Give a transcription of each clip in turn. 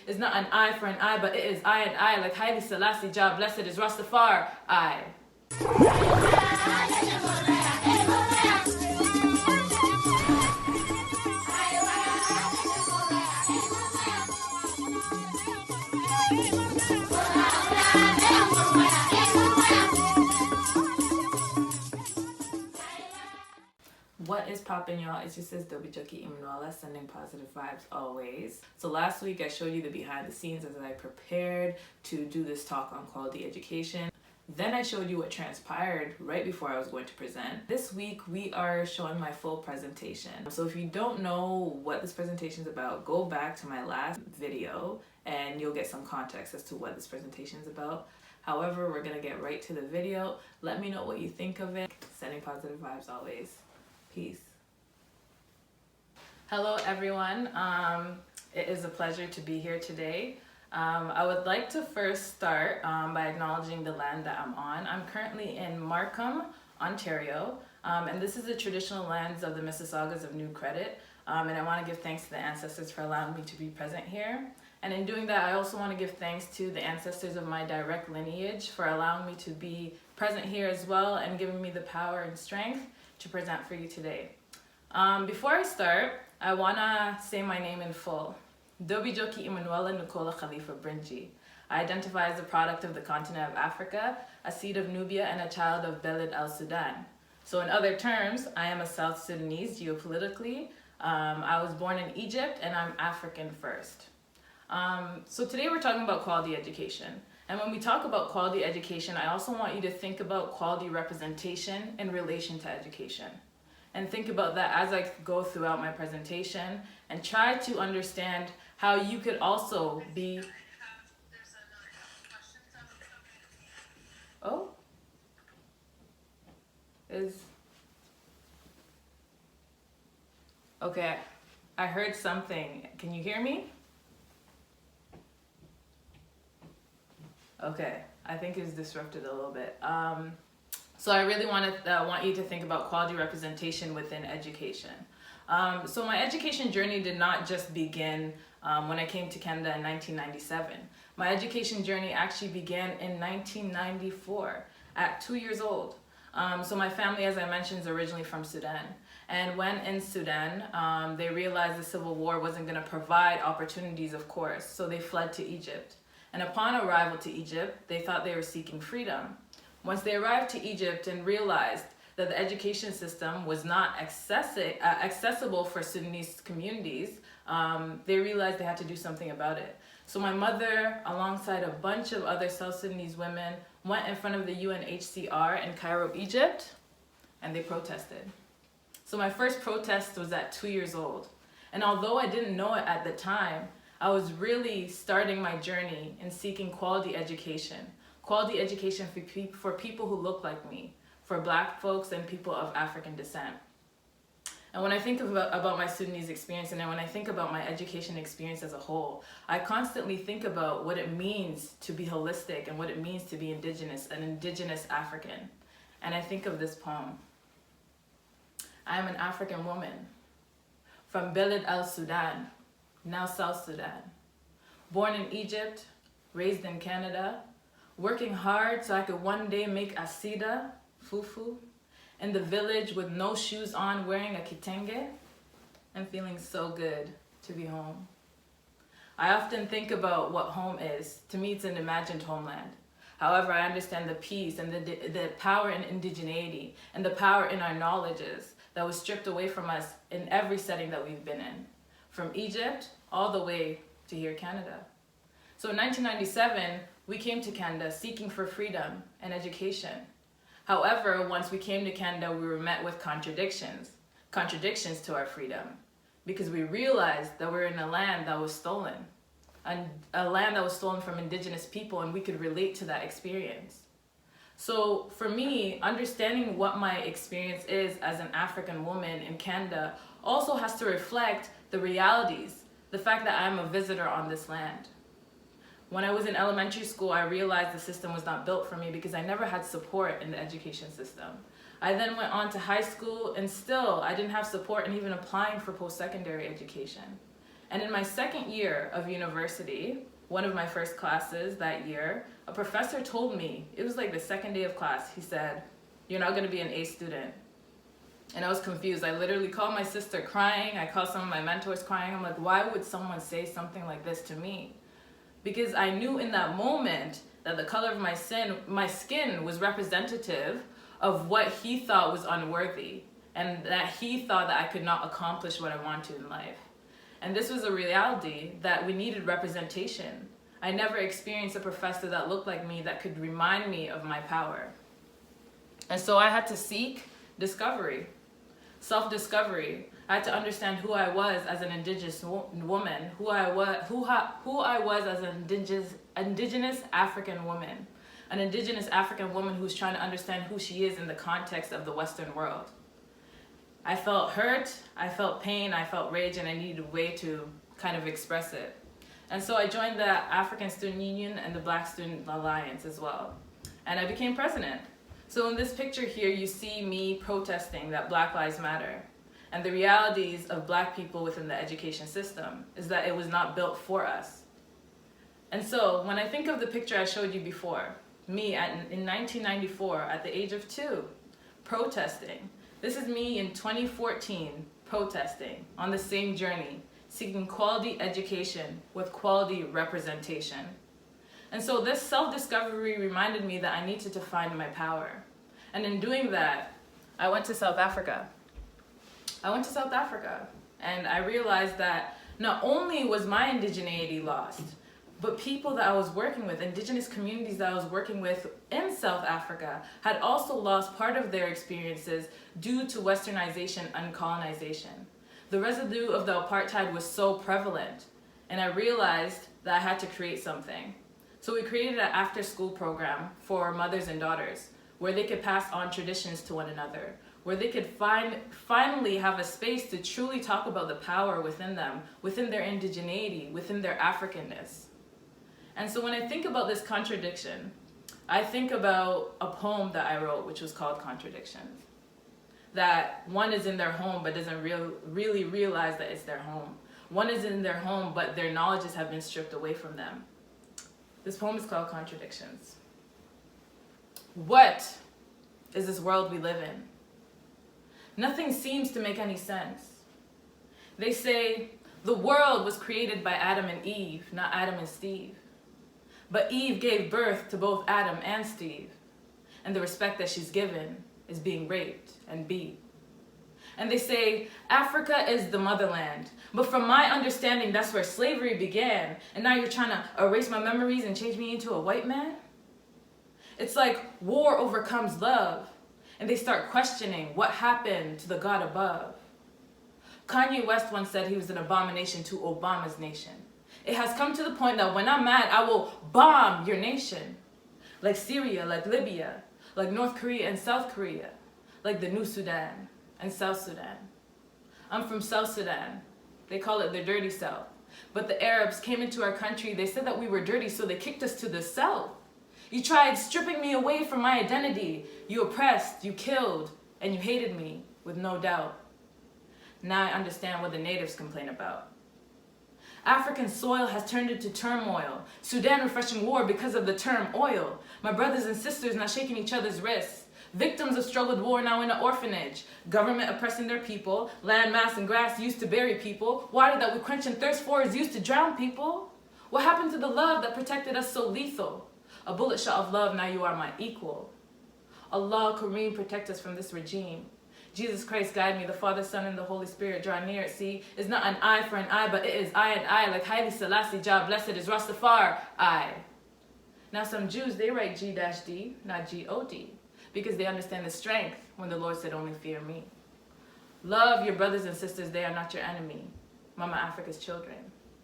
Is not an eye for an eye, but it is eye and eye, like Haile Selassie, Jah blessed is Rastafari. I. What is poppin', y'all? It's just says Dobi Joki Imnwala, sending positive vibes always. So last week I showed you the behind the scenes as I prepared to do this talk on quality education. Then I showed you what transpired right before I was going to present. This week we are showing my full presentation. So if you don't know what this presentation is about, go back to my last video and you'll get some context as to what this presentation is about. However, we're gonna get right to the video. Let me know what you think of it. Sending positive vibes always. Peace. Hello everyone. It is a pleasure to be here today. I would like to first start by acknowledging the land that I'm on. I'm currently in Markham, Ontario, and this is the traditional lands of the Mississaugas of New Credit, and I want to give thanks to the ancestors for allowing me to be present here. And in doing that, I also want to give thanks to the ancestors of my direct lineage for allowing me to be present here as well and giving me the power and strength to present for you today. Before I start, I want to say my name in full. Dobi Joki Emmanuela Nicola Khalifa Brinji. I identify as a product of the continent of Africa, a seed of Nubia, and a child of Beled al-Sudan. So in other terms, I am a South Sudanese geopolitically. I was born in Egypt and I'm African first. So today we're talking about quality education. And when we talk about quality education, I also want you to think about quality representation in relation to education. And think about that as I go throughout my presentation and try to understand how you could also be... Oh? Okay, I heard something. Can you hear me? Okay, I think it was disrupted a little bit. So I really want you to think about quality representation within education. So my education journey did not just begin when I came to Canada in 1997. My education journey actually began in 1994 at 2 years old. So my family, as I mentioned, is originally from Sudan. And when in Sudan, they realized the civil war wasn't going to provide opportunities, of course, so they fled to Egypt. And upon arrival to Egypt, they thought they were seeking freedom. Once they arrived to Egypt and realized that the education system was not accessible for Sudanese communities, they realized they had to do something about it. So my mother, alongside a bunch of other South Sudanese women, went in front of the UNHCR in Cairo, Egypt, and they protested. So my first protest was at 2 years old. And although I didn't know it at the time, I was really starting my journey in seeking quality education for people who look like me, for Black folks and people of African descent. And when I think about my Sudanese experience and when I think about my education experience as a whole, I constantly think about what it means to be holistic and what it means to be indigenous, an indigenous African. And I think of this poem. I am an African woman from Beled al-Sudan, now South Sudan. Born in Egypt, raised in Canada, working hard so I could one day make asida, fufu, in the village with no shoes on, wearing a kitenge, and feeling so good to be home. I often think about what home is. To me, it's an imagined homeland. However, I understand the peace and the power in indigeneity and the power in our knowledges that was stripped away from us in every setting that we've been in, from Egypt all the way to here, Canada. So in 1997, we came to Canada seeking for freedom and education. However, once we came to Canada, we were met with contradictions to our freedom, because we realized that we're in a land that was stolen, a land that was stolen from Indigenous people, and we could relate to that experience. So for me, understanding what my experience is as an African woman in Canada also has to reflect the realities, the fact that I'm a visitor on this land. When I was in elementary school, I realized the system was not built for me because I never had support in the education system. I then went on to high school and still I didn't have support in even applying for post-secondary education. And in my second year of university, one of my first classes that year, a professor told me, it was like the second day of class, he said, "You're not gonna be an A student." And I was confused. I literally called my sister crying. I called some of my mentors crying. I'm like, why would someone say something like this to me? Because I knew in that moment that the color of my skin was representative of what he thought was unworthy, and that he thought that I could not accomplish what I wanted in life. And this was a reality that we needed representation. I never experienced a professor that looked like me that could remind me of my power. And so I had to seek discovery, self-discovery. I had to understand who I was as an indigenous woman, who I was as an indigenous African woman, an indigenous African woman who's trying to understand who she is in the context of the Western world. I felt hurt, I felt pain, I felt rage, and I needed a way to kind of express it. And so I joined the African Student Union and the Black Student Alliance as well. And I became president. So in this picture here, you see me protesting that Black Lives Matter. And the realities of Black people within the education system is that it was not built for us. And so when I think of the picture I showed you before, me in 1994 at the age of 2, protesting. This is me in 2014 protesting on the same journey, seeking quality education with quality representation. And so this self-discovery reminded me that I needed to find my power. And in doing that, I went to South Africa. And I realized that not only was my indigeneity lost, but people that I was working with, indigenous communities that I was working with in South Africa, had also lost part of their experiences due to westernization and colonization. The residue of the apartheid was so prevalent, and I realized that I had to create something. So we created an after-school program for mothers and daughters, where they could pass on traditions to one another, where they could finally have a space to truly talk about the power within them, within their indigeneity, within their Africanness. And so when I think about this contradiction, I think about a poem that I wrote, which was called Contradiction. That one is in their home, but doesn't really realize that it's their home. One is in their home, but their knowledges have been stripped away from them. This poem is called Contradictions. What is this world we live in? Nothing seems to make any sense. They say the world was created by Adam and Eve, not Adam and Steve. But Eve gave birth to both Adam and Steve, and the respect that she's given is being raped and beat. And they say Africa is the motherland, but from my understanding, that's where slavery began, and now you're trying to erase my memories and change me into a white man? It's like war overcomes love, and they start questioning what happened to the God above. Kanye West once said he was an abomination to Obama's nation. It has come to the point that when I'm mad, I will bomb your nation. Like Syria, like Libya, like North Korea and South Korea, like the New Sudan and South Sudan. I'm from South Sudan. They call it the dirty South. But the Arabs came into our country, they said that we were dirty, so they kicked us to the South. You tried stripping me away from my identity. You oppressed, you killed, and you hated me with no doubt. Now I understand what the natives complain about. African soil has turned into turmoil. Sudan refreshing war because of the term oil. My brothers and sisters now shaking each other's wrists. Victims of struggled war now in an orphanage. Government oppressing their people. Land, mass, and grass used to bury people. Water that we quench and thirst for is used to drown people. What happened to the love that protected us so lethal? A bullet shot of love, now you are my equal. Allah, Kareem, protect us from this regime. Jesus Christ, guide me, the Father, Son, and the Holy Spirit, draw near. See, it's not an eye for an eye, but it is eye and eye, like Haile Selassie, Jah blessed is Rastafari, I. Now some Jews, they write G-D, not G-O-D, because they understand the strength when the Lord said, only fear me. Love your brothers and sisters, they are not your enemy. Mama Africa's children,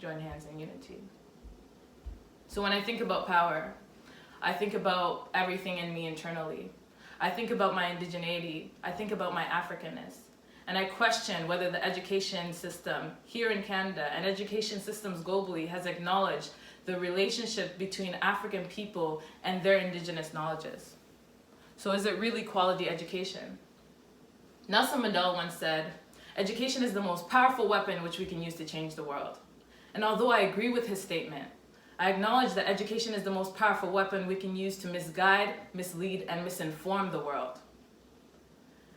join hands in unity. So when I think about power, I think about everything in me internally. I think about my indigeneity, I think about my Africanness, and I question whether the education system here in Canada and education systems globally has acknowledged the relationship between African people and their indigenous knowledges. So is it really quality education? Nelson Mandela once said, education is the most powerful weapon which we can use to change the world. And although I agree with his statement, I acknowledge that education is the most powerful weapon we can use to misguide, mislead, and misinform the world.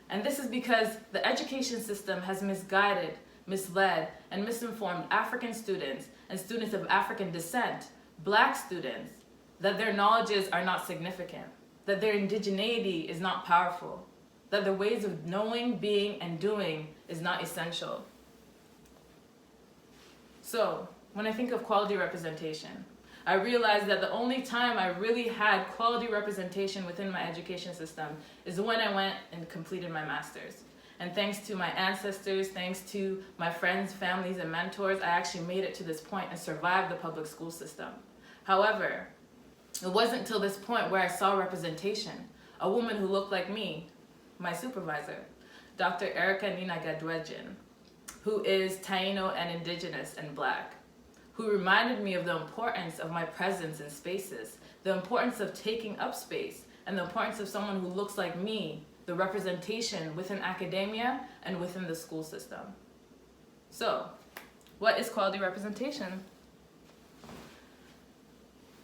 And this is because the education system has misguided, misled, and misinformed African students and students of African descent, Black students, that their knowledges are not significant, that their indigeneity is not powerful, that their ways of knowing, being, and doing is not essential. So, when I think of quality representation, I realized that the only time I really had quality representation within my education system is when I went and completed my master's. And thanks to my ancestors, thanks to my friends, families, and mentors, I actually made it to this point and survived the public school system. However, it wasn't until this point where I saw representation, a woman who looked like me, my supervisor, Dr. Erica Nina Gadwedjian, who is Taino and Indigenous and Black, who reminded me of the importance of my presence in spaces, the importance of taking up space, and the importance of someone who looks like me, the representation within academia and within the school system. So, what is quality representation?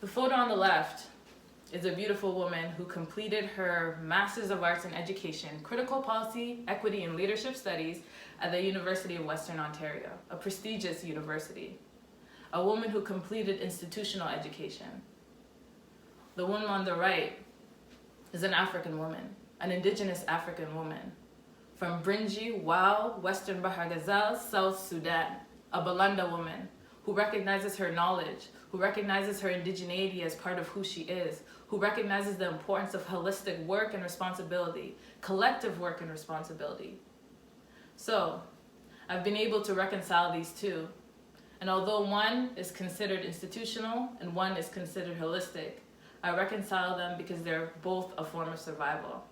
The photo on the left is a beautiful woman who completed her Master's of Arts in Education, Critical Policy, Equity, and Leadership Studies at the University of Western Ontario, a prestigious university. A woman who completed institutional education. The woman on the right is an African woman, an Indigenous African woman, from Brinji, Wau, Western Bahar Ghazal, South Sudan, a Balanda woman who recognizes her knowledge, who recognizes her indigeneity as part of who she is, who recognizes the importance of holistic work and responsibility, collective work and responsibility. So, I've been able to reconcile these two. And although one is considered institutional and one is considered holistic, I reconcile them because they're both a form of survival.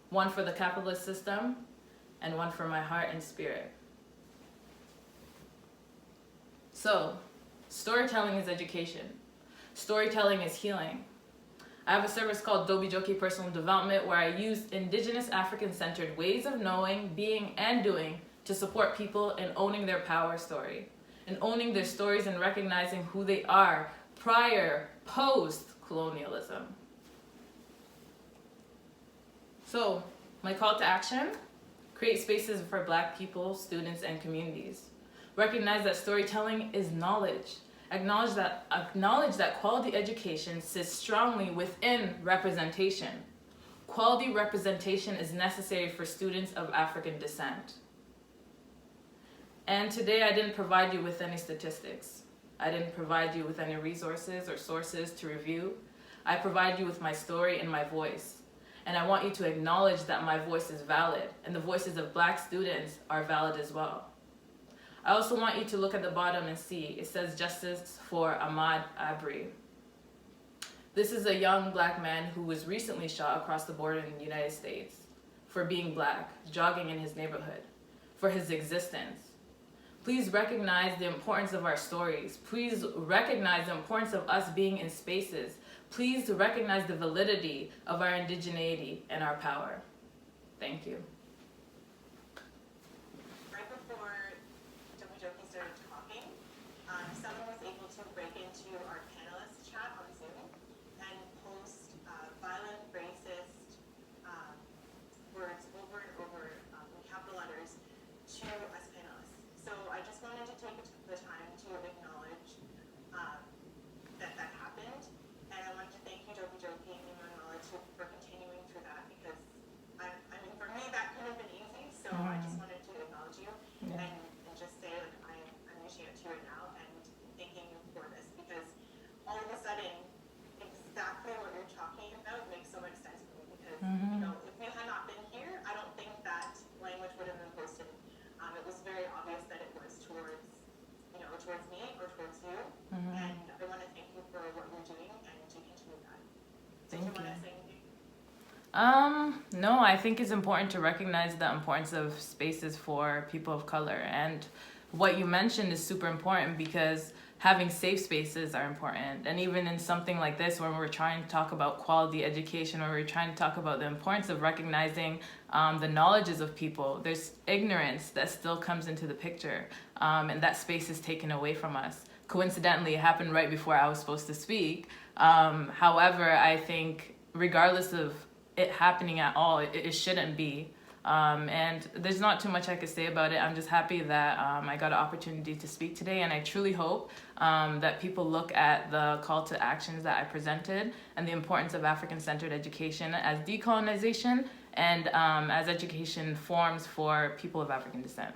One for the capitalist system and one for my heart and spirit. So, storytelling is education. Storytelling is healing. I have a service called Dobi Joki Personal Development where I use Indigenous African-centered ways of knowing, being, and doing to support people in owning their power story, and owning their stories and recognizing who they are prior, post-colonialism. So, my call to action, create spaces for Black people, students, and communities. Recognize that storytelling is knowledge. Acknowledge that quality education sits strongly within representation. Quality representation is necessary for students of African descent. And today I didn't provide you with any statistics. I didn't provide you with any resources or sources to review. I provide you with my story and my voice. And I want you to acknowledge that my voice is valid and the voices of Black students are valid as well. I also want you to look at the bottom and see, it says Justice for Ahmaud Arbery. This is a young Black man who was recently shot across the border in the United States for being Black, jogging in his neighborhood, for his existence. Please recognize the importance of our stories. Please recognize the importance of us being in spaces. Please recognize the validity of our indigeneity and our power. Thank you. Right before Dobi Joki started talking, someone was able to break into our panelist chat on Zoom and post violent, racist words over and over in capital letters to us panelists. So I just wanted to take the time to acknowledge that that happened, and I wanted to thank you, Dobi Joki and Emmanuel, for continuing through that, because I mean, for me that could have been easy. So I just wanted to acknowledge you and just say like I'm reaching out to you right now and thanking you for this, because all of a sudden exactly what you're talking about makes so much sense for me, because you know, if we had not been here, I don't think that language would have been posted. It was very obvious that it was towards, you know, towards me or towards you, and I want to thank you for what you're doing and to continue that. Did you want to say anything? No, I think it's important to recognize the importance of spaces for people of color, and what you mentioned is super important because having safe spaces are important. And even in something like this, when we're trying to talk about quality education, or we're trying to talk about the importance of recognizing the knowledges of people, there's ignorance that still comes into the picture, and that space is taken away from us. coincidentally, it happened right before I was supposed to speak. However, I think regardless of it happening at all, it shouldn't be. And there's not too much I could say about it. I'm just happy that I got an opportunity to speak today, and I truly hope that people look at the call to actions that I presented and the importance of African-centered education as decolonization and as education forms for people of African descent.